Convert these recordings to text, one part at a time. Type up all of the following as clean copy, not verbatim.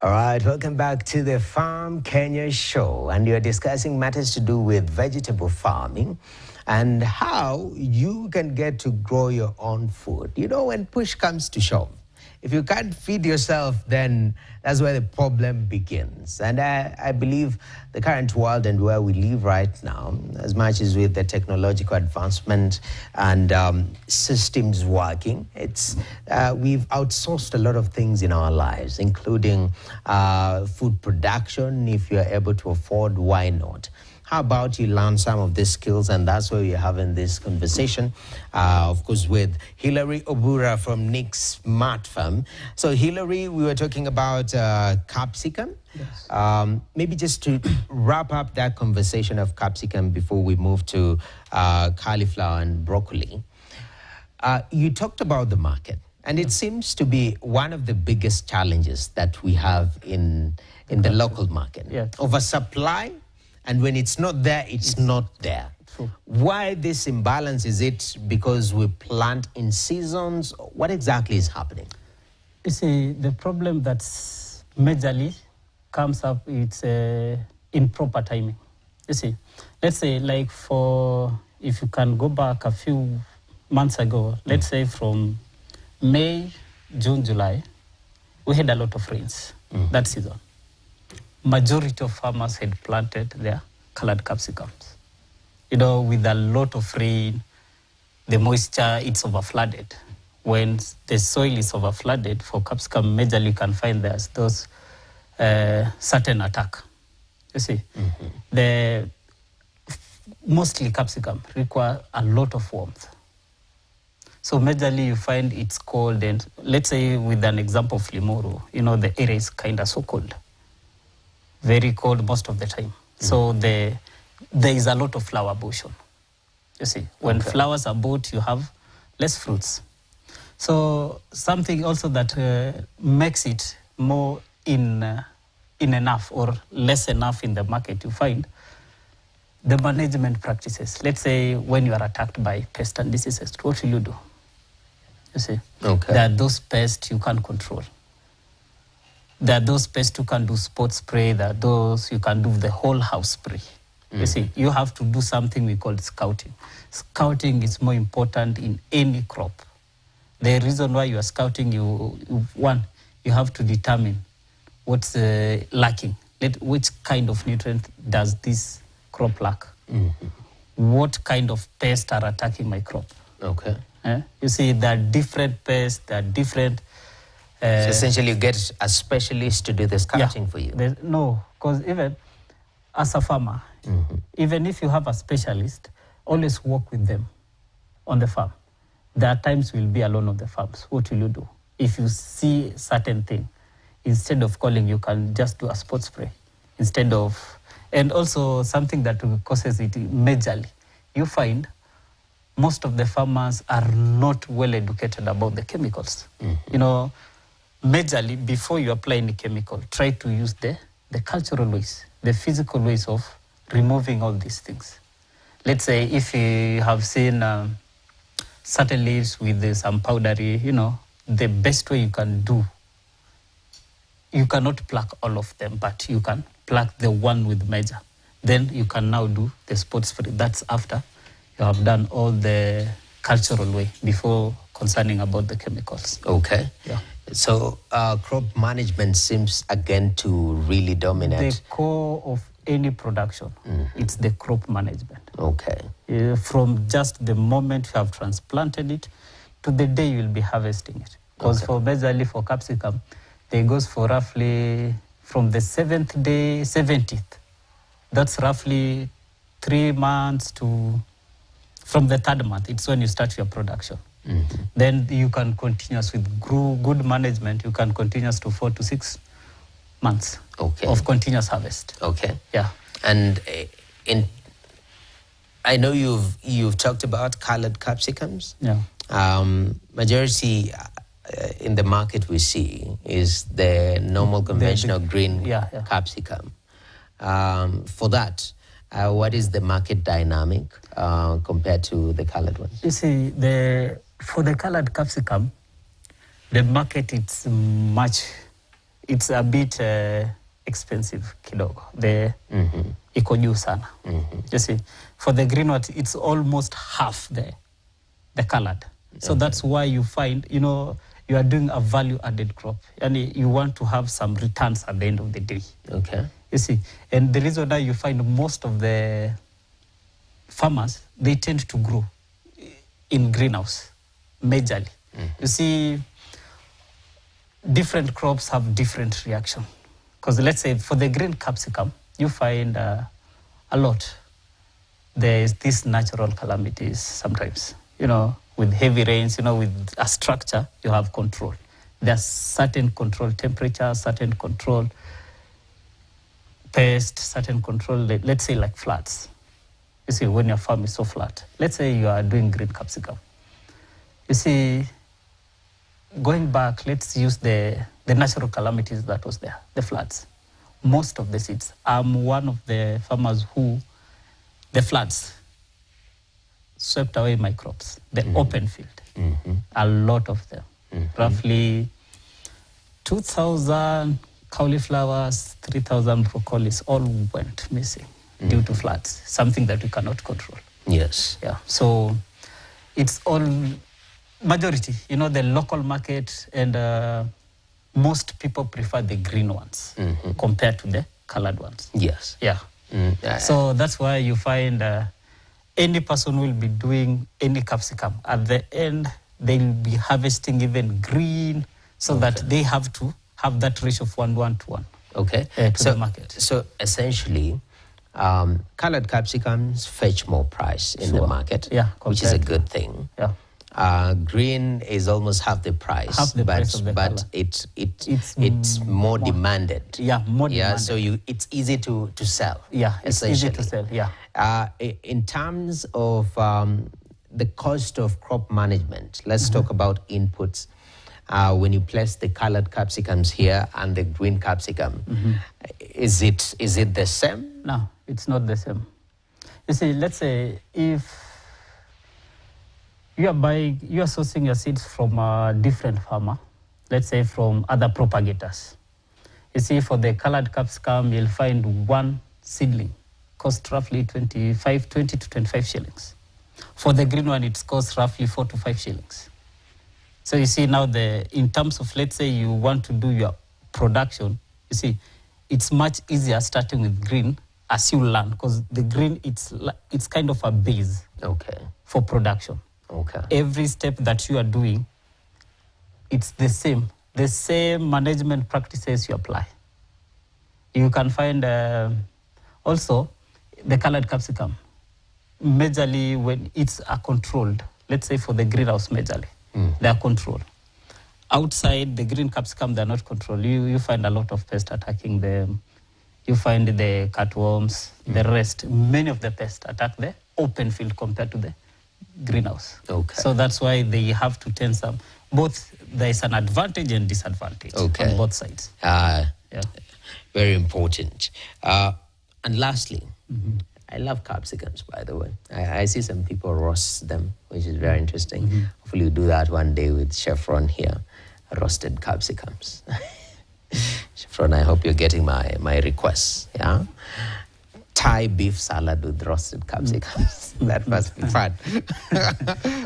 All right, welcome back to the Farm Kenya show. And you're discussing matters to do with vegetable farming and how you can get to grow your own food. You know, when push comes to shove, if you can't feed yourself, then that's where the problem begins. And I believe the current world and where we live right now, as much as with the technological advancement and systems working, we've outsourced a lot of things in our lives, including food production. If you're able to afford, why not? How about you learn some of these skills? And that's why we're having this conversation, of course, with Hilary Obura from Nick's Smart Farm. So, Hilary, we were talking about capsicum. Yes. Maybe just to wrap up that conversation of capsicum before we move to cauliflower and broccoli. You talked about the market, and it seems to be one of the biggest challenges that we have in the local market. Yes. Oversupply. And when it's not there, it's not there. True. Why this imbalance? Is it because we plant in seasons? What exactly is happening? You see, the problem that's majorly comes up, it's improper timing. You see, let's say if you can go back a few months ago, let's say from May, June, July, we had a lot of rains that season. Majority of farmers had planted their colored capsicums. You know, with a lot of rain, the moisture, it's overflooded. When the soil is overflooded for capsicum, majorly you can find there's those certain attack. You see, mostly capsicum require a lot of warmth. So majorly you find it's cold, and let's say with an example of Limuru, you know, the area is kind of so cold. Very cold most of the time. So there is a lot of flower abortion. You see, when flowers are bought, you have less fruits. So something also that makes it more in enough or less enough in the market, you find the management practices. Let's say when you are attacked by pests and diseases, what will you do? You see, there are those pests you can't control. There are those pests you can do spot spray. There are those you can do the whole house spray. You see, you have to do something we call scouting. Scouting is more important in any crop. The reason why you are scouting, you have to determine what's lacking. Which kind of nutrient does this crop lack? What kind of pests are attacking my crop? Okay. You see, there are different pests, there are different... so essentially you get a specialist to do the scouting for you? No, because even as a farmer, even if you have a specialist, always work with them on the farm. There are times you'll be alone on the farms. What will you do? If you see certain thing, instead of calling, you can just do a spot spray. And also something that causes it majorly, you find most of the farmers are not well educated about the chemicals. You know, majorly, before you apply any chemical, try to use the cultural ways, the physical ways of removing all these things. Let's say if you have seen certain leaves with some powdery, you know, the best way you can do, you cannot pluck all of them, but you can pluck the one with major. Then you can now do the spot spray. That's after you have done all the cultural way before concerning about the chemicals. Okay. Yeah. So crop management seems again to really dominate. The core of any production, it's the crop management. Okay. From just the moment you have transplanted it to the day you will be harvesting it. Because for majorly for capsicum, they goes for roughly from the 7th day, 70th. That's roughly 3 months to, from the 3rd month, it's when you start your production. Then you can continue with good management, you can continue to 4 to 6 months of continuous harvest. Okay. Yeah. And I know you've talked about colored capsicums. Yeah. Majority in the market we see is the normal conventional green capsicum. For that, what is the market dynamic compared to the colored ones? You see, for the colored capsicum, the market it's it's a bit expensive kidogo. The iko juu sana. You see, for the green one, it's almost half the colored. So that's why you find, you know, you are doing a value-added crop. And you want to have some returns at the end of the day. Okay. You see, and the reason why you find most of the farmers, they tend to grow in greenhouse, majorly. You see, different crops have different reaction. Because let's say for the green capsicum, you find a lot. There is these natural calamities sometimes, you know, with heavy rains, you know, with a structure, you have control. There's certain control temperature, certain control pest, certain control, let's say like floods. You see, when your farm is so flat, let's say you are doing green capsicum. You see, going back, let's use the natural calamities that was there, the floods. Most of the seeds. I'm one of the farmers who, the floods swept away my crops, the open field. A lot of them. Roughly 2,000 cauliflowers, 3,000 broccolis all went missing due to floods, something that we cannot control. Yes. Yeah. So it's all majority, you know, the local market, and most people prefer the green ones compared to the colored ones. Yes. Yeah. So that's why you find any person will be doing any capsicum. At the end, they'll be harvesting even green, so that they have to have that ratio of 1:1 to 1. Okay. To the market. So essentially, colored capsicums fetch more price in the market, which is a good thing. Yeah. Green is almost half the price, Half the price of the but color. it's more demanded. Yeah, more demanded. Yeah, so it's easy to sell. Yeah, it's easy to essentially. sell. Yeah. In terms of the cost of crop management, let's talk about inputs. When you place the colored capsicums here and the green capsicum, is it the same? No, it's not the same. You see, let's say if you are sourcing your seeds from a different farmer, let's say from other propagators. You see, for the colored capsicum, you'll find one seedling cost roughly 20 to 25 shillings. For the green one, it costs roughly 4 to 5 shillings. So you see now, in terms of, let's say you want to do your production, you see, it's much easier starting with green as you learn, because the green, it's kind of a base for production. Okay. Every step that you are doing, it's the same management practices you apply. You can find also the colored capsicum, majorly when it's a controlled, let's say for the greenhouse majorly, they are controlled. Outside the green capsicum, they're not controlled. You find a lot of pests attacking them. You find the cutworms, the rest. Many of the pests attack the open field compared to the greenhouse. Okay. So that's why they have to tend some. Both, there is an advantage and disadvantage on both sides. Very important. And lastly, I love capsicums, by the way. I see some people roast them, which is very interesting. Hopefully you do that one day with Chef Ron here, roasted capsicums. Chef Ron, I hope you're getting my requests, yeah? Thai beef salad with roasted capsicums. That must be fun.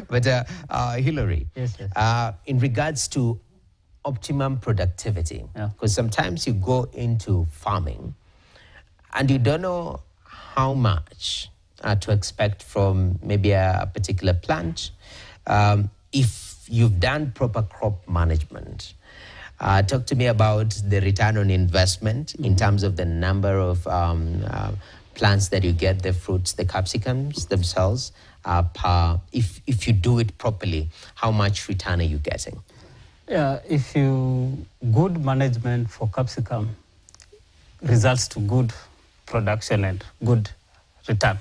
But Hilary, Yes. in regards to optimum productivity, because sometimes you go into farming and you don't know how much to expect from maybe a particular plant. If you've done proper crop management, talk to me about the return on investment in terms of the number of plants that you get, the fruits, the capsicums themselves, if you do it properly, how much return are you getting? Yeah, if you good management for capsicum results to good production and good return.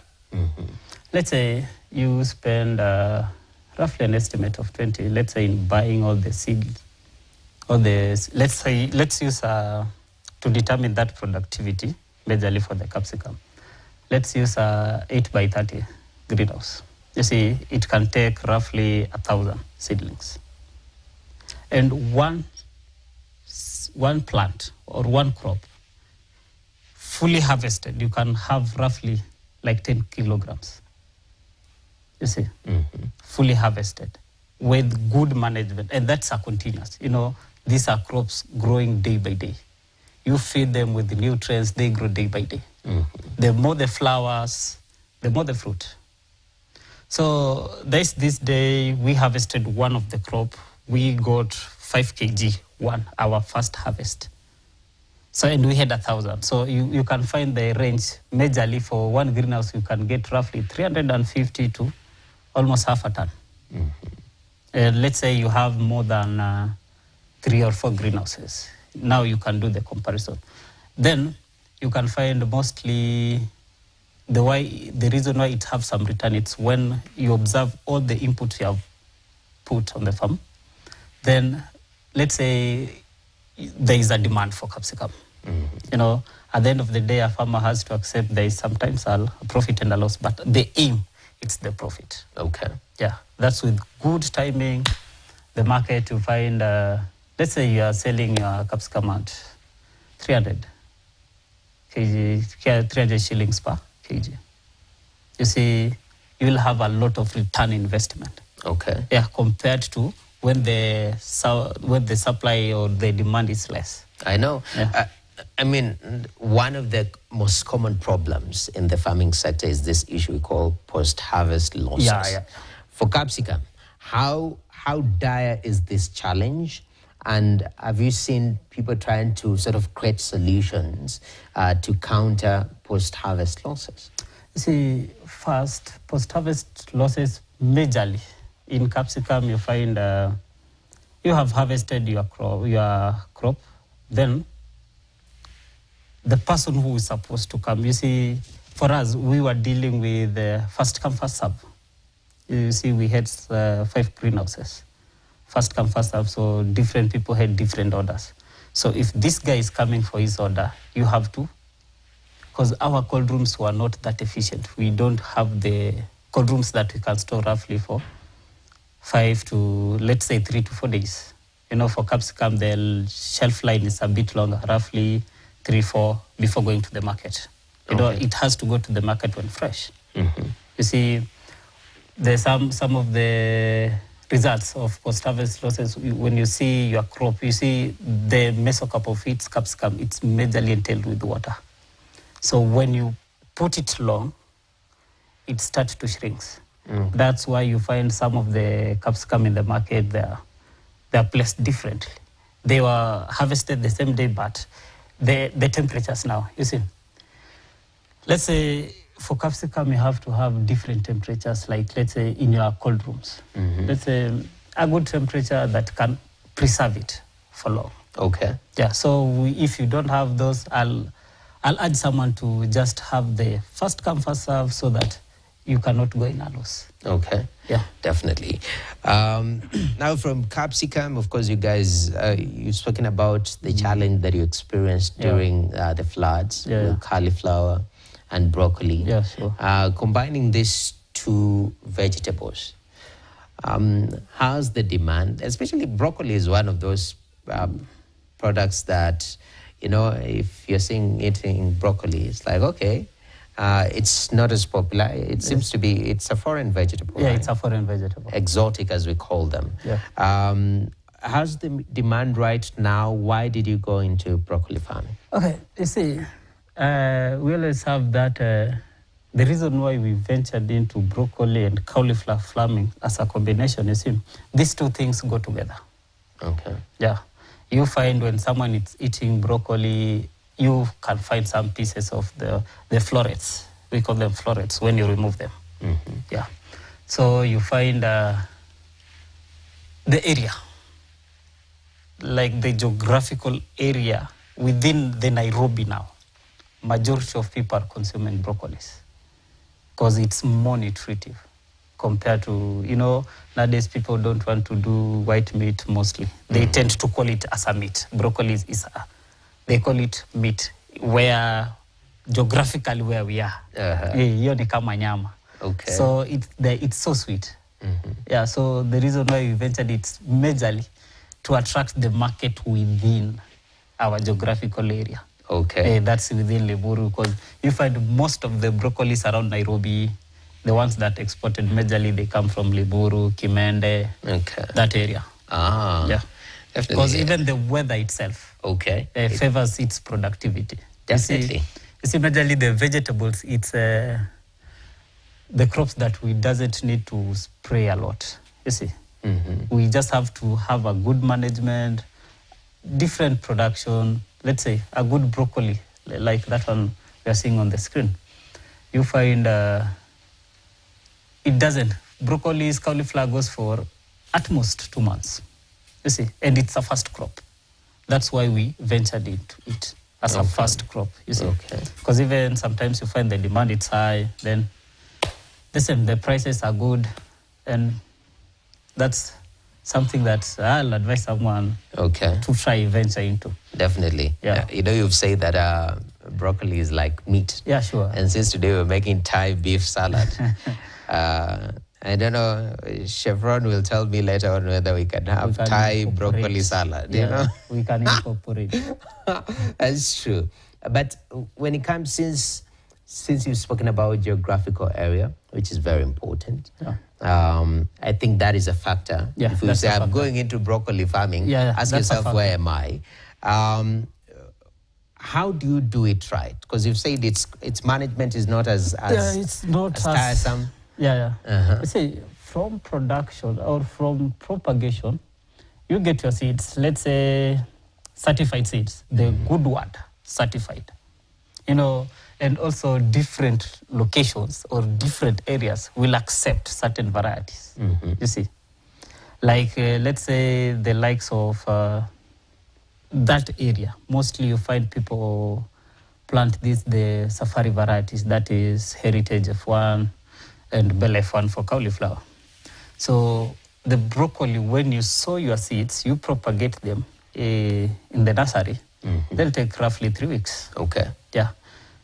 Let's say you spend roughly an estimate of 20, let's say in buying all the seeds, let's use to determine that productivity, majorly for the capsicum. Let's use 8x30 greenhouse. You see, it can take roughly 1,000 seedlings. And one one plant or one crop, fully harvested, you can have roughly like 10 kilograms. You see, fully harvested with good management. And that's a continuous. You know, these are crops growing day by day. You feed them with the nutrients, they grow day by day. The more the flowers, the more the fruit. So this day, we harvested one of the crop. We got 5 kg, our first harvest. So, and we had 1,000. So you can find the range majorly for one greenhouse, you can get roughly 350 to almost half a ton. Let's say you have more than 3 or 4 greenhouses. Now you can do the comparison. Then you can find mostly the reason why it has some return, it's when you observe all the inputs you have put on the farm. Then let's say there is a demand for capsicum. You know, at the end of the day, a farmer has to accept there is sometimes a profit and a loss, but the aim, it's the profit. Okay. Yeah, that's with good timing. The market, you find, let's say you are selling your capsicum at 300 shillings per kg. You see, you will have a lot of return investment. Okay. Yeah, compared to when the supply or the demand is less. I know. Yeah. I mean, one of the most common problems in the farming sector is this issue we call post-harvest losses. Yeah. For capsicum, how dire is this challenge? And have you seen people trying to sort of create solutions to counter post-harvest losses? See, first, post-harvest losses majorly. In capsicum, you find you have harvested your crop, then the person who is supposed to come, you see, for us, we were dealing with first come, first serve. You see, we had 5 greenhouses. First come, first serve, so different people had different orders. So if this guy is coming for his order, you have to, because our cold rooms were not that efficient. We don't have the cold rooms that we can store roughly for 5 to, let's say, 3 to 4 days. You know, for capsicum, the shelf line is a bit longer, roughly 3-4 before going to the market. You know, it has to go to the market when fresh. You see, there's some of the results of post-harvest losses. When you see your crop, you see the mesocarp of its capsicum, it's majorly entailed with water. So when you put it long, it starts to shrink. That's why you find some of the capsicum in the market, they're placed differently. They were harvested the same day, but the temperatures now, you see. Let's say for capsicum, you have to have different temperatures, like let's say in your cold rooms. Let's say a good temperature that can preserve it for long. Okay. Yeah, so if you don't have those, I'll urge someone to just have the first come, first serve so that you cannot go in a loss. Okay. Yeah. Definitely. Now from capsicum, of course, you guys, you've spoken about the challenge that you experienced during the floods with cauliflower and broccoli. Yeah, sure. Combining these two vegetables, how's the demand? Especially broccoli is one of those products that, you know, if you're seeing eating broccoli, it's like, okay, it's not as popular. It seems to be, it's a foreign vegetable. Yeah, right? it's a foreign vegetable. Exotic, as we call them. Yeah. How's the demand right now? Why did you go into broccoli farming? Okay, you see, we always have that, the reason why we ventured into broccoli and cauliflower farming as a combination, you see, these two things go together. Okay. Yeah. You find when someone is eating broccoli, you can find some pieces of the florets. We call them florets when you remove them. Yeah. So you find the area, like the geographical area within the Nairobi now. Majority of people are consuming broccolis because it's more nutritive compared to, you know, nowadays people don't want to do white meat mostly. They tend to call it as a meat. Broccoli is they call it meat, where geographically where we are. Hiyo ni kama nyama. Okay. So it's so sweet. Yeah, so the reason why we ventured it's majorly to attract the market within our geographical area. Okay. That's within Limuru, because you find most of the broccolis around Nairobi, the ones that exported majorly, they come from Limuru, Kimende, that area. Yeah. Definitely. Because even the weather itself favors its productivity. Definitely. You see, majorly the vegetables, it's the crops that we doesn't need to spray a lot. You see, we just have to have a good management, different production. Let's say a good broccoli, like that one we are seeing on the screen. You find it doesn't. Broccoli's cauliflower goes for at most 2 months. You see, and it's a first crop. That's why we ventured into it as a first crop. You see, because even sometimes you find the demand it's high, then listen, the prices are good, and that's something that I'll advise someone to try venture into. Definitely. Yeah. You know, you've said that broccoli is like meat. Yeah, sure. And since today we're making Thai beef salad, I don't know, Chevron will tell me later on whether we can have Thai broccoli salad. You know? We can incorporate. That's true. But when it comes, since you've spoken about geographical area, which is very important, I think that is a factor. Yeah, if you say I'm going into broccoli farming, ask yourself, where am I? How do you do it right? Because you've said its management is not as it's not as tiresome. You see, from production or from propagation, you get your seeds, let's say certified seeds, the good word, certified. You know, and also different locations or different areas will accept certain varieties. You see, like let's say the likes of that area, mostly you find people plant the safari varieties, that is Heritage F1 and Bsel F1 for cauliflower. So the broccoli, when you sow your seeds, you propagate them in the nursery, they'll take roughly 3 weeks. Yeah.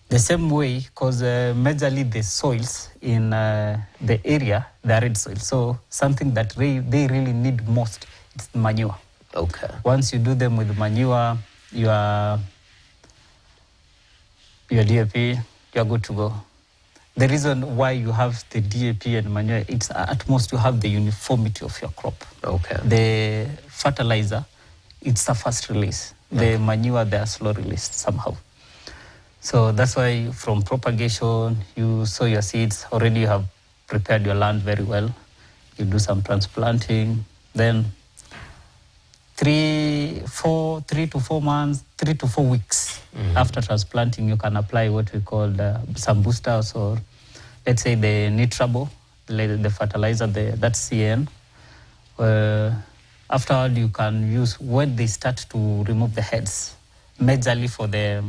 The same way, because majorly the soils in the area, they are red soil. So something that they really need most is manure. Once you do them with manure, your DAP, you're good to go. The reason why you have the DAP and manure, it's at most you have the uniformity of your crop. The fertilizer, it's a fast release. The manure, they are slow released somehow. So that's why from propagation, you sow your seeds, already you have prepared your land very well. You do some transplanting, then 3 to 4 months, 3 to 4 weeks after transplanting, you can apply what we call some boosters, or let's say the nitrabo, the fertilizer, that's CN. Afterward, you can use when they start to remove the heads, majorly for the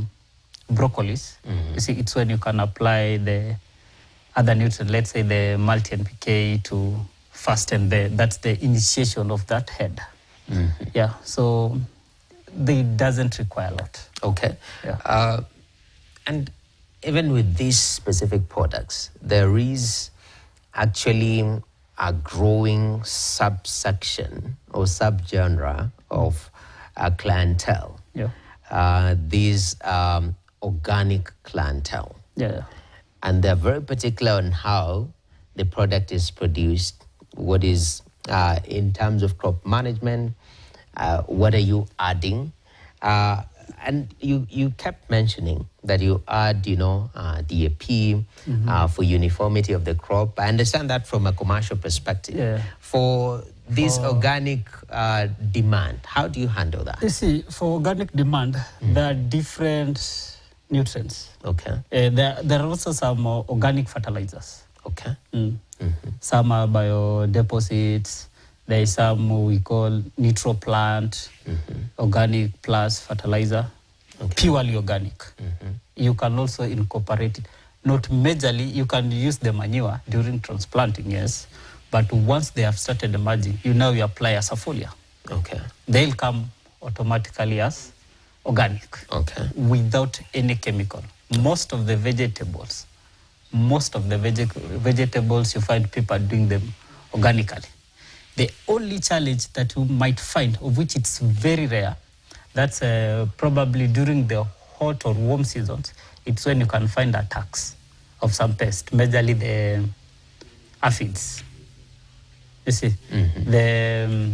broccolis. You see, it's when you can apply the other nutrient, let's say the multi-NPK to fasten that's the initiation of that head. Yeah, so they doesn't require a lot. Yeah. And even with these specific products, there is actually a growing subsection or subgenre of clientele. These organic clientele. And they're very particular on how the product is produced, what is in terms of crop management, what are you adding? And you kept mentioning that you add, DAP for uniformity of the crop. I understand that from a commercial perspective. For this organic demand, how do you handle that? You see, for organic demand, there are different nutrients. There are also some organic fertilizers. Some are biodeposits. There is some we call nitroplant, organic plus fertilizer, purely organic. You can also incorporate it. Not majorly, you can use the manure during transplanting, yes. But once they have started emerging, you apply as a foliar. They'll come automatically as organic, without any chemical. Most of the vegetables you find people doing them organically. The only challenge that you might find, of which it's very rare, That's probably during the hot or warm seasons. It's when you can find attacks of some pest, majorly the aphids. You see, the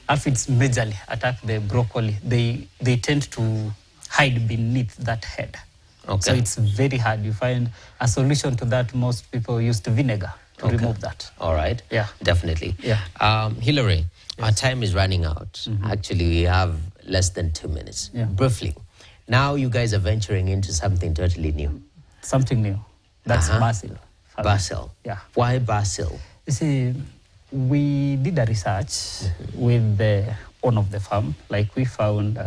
aphids majorly attack the broccoli. They tend to hide beneath that head. Okay. So it's very hard. You find a solution to that. Most people used vinegar to remove that. All right. Yeah. Definitely. Yeah. Hillary, our time is running out. Actually, we have less than 2 minutes. Yeah. Briefly, now you guys are venturing into something totally new. Something new. That's Bsel. Bsel. Yeah. Why Bsel? You see, we did a research with the owner of the farm. Like we found,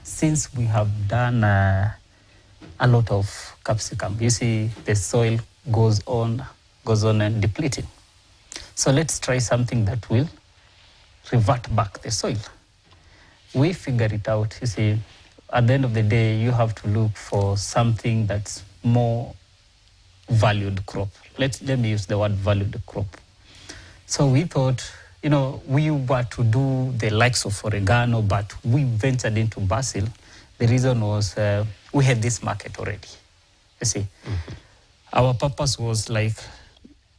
since we have done a lot of capsicum, you see the soil goes on and depleting. So let's try something that will revert back the soil. We figure it out. You see, at the end of the day, you have to look for something that's more valued crop. Let me use the word valued crop. So we thought, you know, we were to do the likes of oregano, but we ventured into Bsel. The reason was we had this market already. You see, our purpose was like,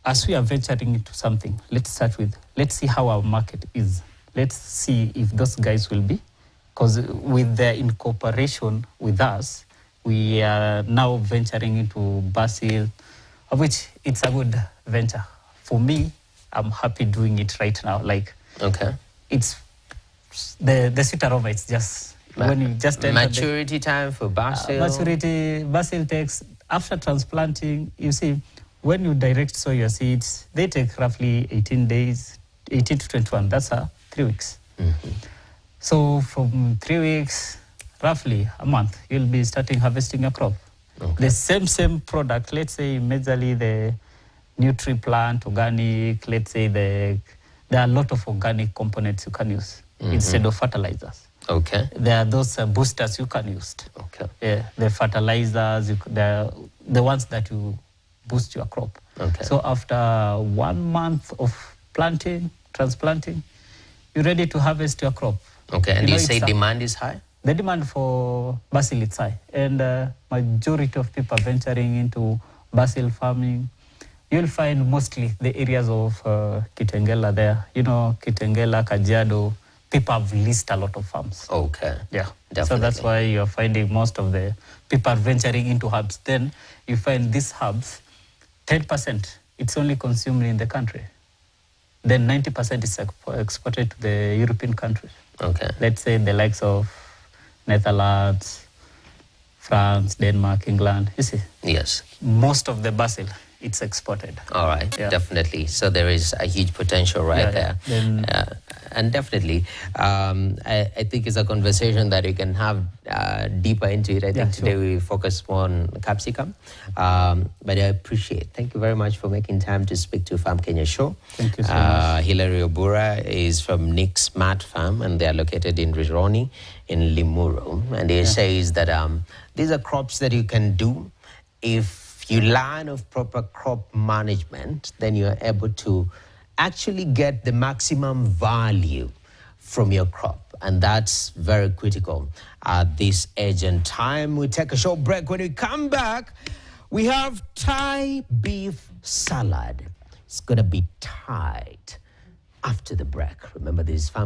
as we are venturing into something, let's see how our market is. Let's see if those guys will be, because with their incorporation with us, we are now venturing into Bsel, of which it's a good venture. For me, I'm happy doing it right now. Like, it's the sweet aroma. It's just when you just maturity time for Bsel. Bsel takes, after transplanting. You see, when you direct sow your seeds, they take roughly 18 days, 18 to 21. That's 3 weeks. So from 3 weeks, roughly a month, you'll be starting harvesting your crop. The same product. Let's say majorly the Nutri-Plant, organic, let's say there are a lot of organic components you can use instead of fertilizers. There are those boosters you can use. Yeah, the fertilizers, the ones that you boost your crop. So after 1 month of planting, transplanting, you're ready to harvest your crop. And you say demand is high? The demand for Bsel is high. And majority of people venturing into Bsel farming, you'll find mostly the areas of Kitengela there. You know, Kitengela, Kajiado, people have leased a lot of farms. Yeah. Definitely. So that's why you're finding most of the people venturing into herbs. Then you find these herbs, 10%, it's only consumed in the country. Then 90% is exported to the European countries. Let's say the likes of Netherlands, France, Denmark, England. You see? Yes. Most of the Bsel, it's exported. All right, definitely. So there is a huge potential there. And definitely, I think it's a conversation that we can have deeper into it. I think today we focus on capsicum. But I appreciate. Thank you very much for making time to speak to Farm Kenya Show. Thank you so much. Hillary Obura is from Nick Smart Farm, and they are located in Rironi in Limuru. And he says that these are crops that you can do if you learn of proper crop management, then you're able to actually get the maximum value from your crop. And that's very critical at this age and time. We take a short break. When we come back, we have Thai beef salad. It's going to be tight after the break. Remember, this is Farm